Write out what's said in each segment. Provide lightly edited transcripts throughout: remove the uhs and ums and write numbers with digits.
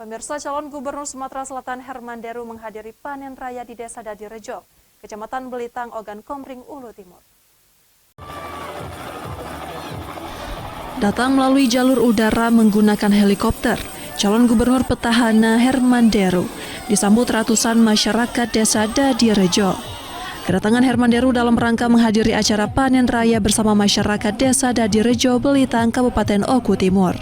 Pemirsa, calon Gubernur Sumatera Selatan Herman Deru menghadiri panen raya di Desa Dadirejo, Kecamatan Belitang, Ogan Komering, Ulu Timur. Datang melalui jalur udara menggunakan helikopter, calon Gubernur petahana Herman Deru disambut ratusan masyarakat Desa Dadirejo. Kedatangan Herman Deru dalam rangka menghadiri acara panen raya bersama masyarakat Desa Dadirejo, Belitang, Kabupaten Oku Timur.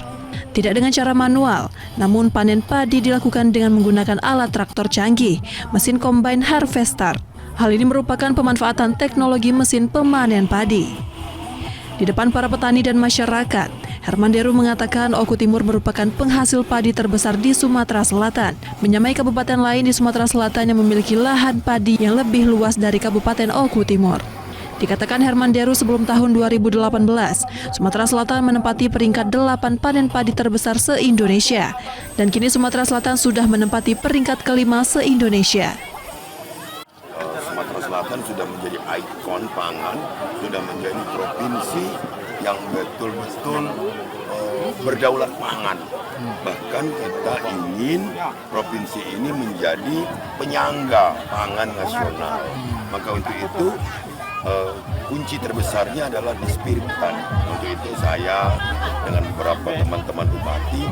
Tidak dengan cara manual, namun panen padi dilakukan dengan menggunakan alat traktor canggih, mesin combine harvester. Hal ini merupakan pemanfaatan teknologi mesin pemanen padi. Di depan para petani dan masyarakat, Herman Deru mengatakan Oku Timur merupakan penghasil padi terbesar di Sumatera Selatan, menyamai kabupaten lain di Sumatera Selatan yang memiliki lahan padi yang lebih luas dari Kabupaten Oku Timur. Dikatakan Herman Deru sebelum tahun 2018, Sumatera Selatan menempati peringkat 8 panen padi terbesar se-Indonesia, dan kini Sumatera Selatan sudah menempati peringkat kelima se-Indonesia. Sumatera Selatan sudah menjadi ikon pangan, sudah menjadi provinsi yang betul-betul berdaulat pangan. Bahkan kita ingin provinsi ini menjadi penyangga pangan nasional. Maka untuk itu kunci terbesarnya adalah di spirit petani. Untuk itu saya dengan beberapa teman-teman bupati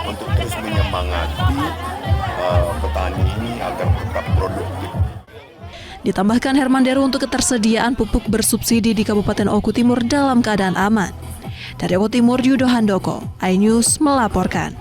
untuk terus menyemangati petani ini agar tetap produktif. Ditambahkan Herman Deru untuk ketersediaan pupuk bersubsidi di Kabupaten Oku Timur dalam keadaan aman. Dari Oku Timur, Yudo Handoko, iNews melaporkan.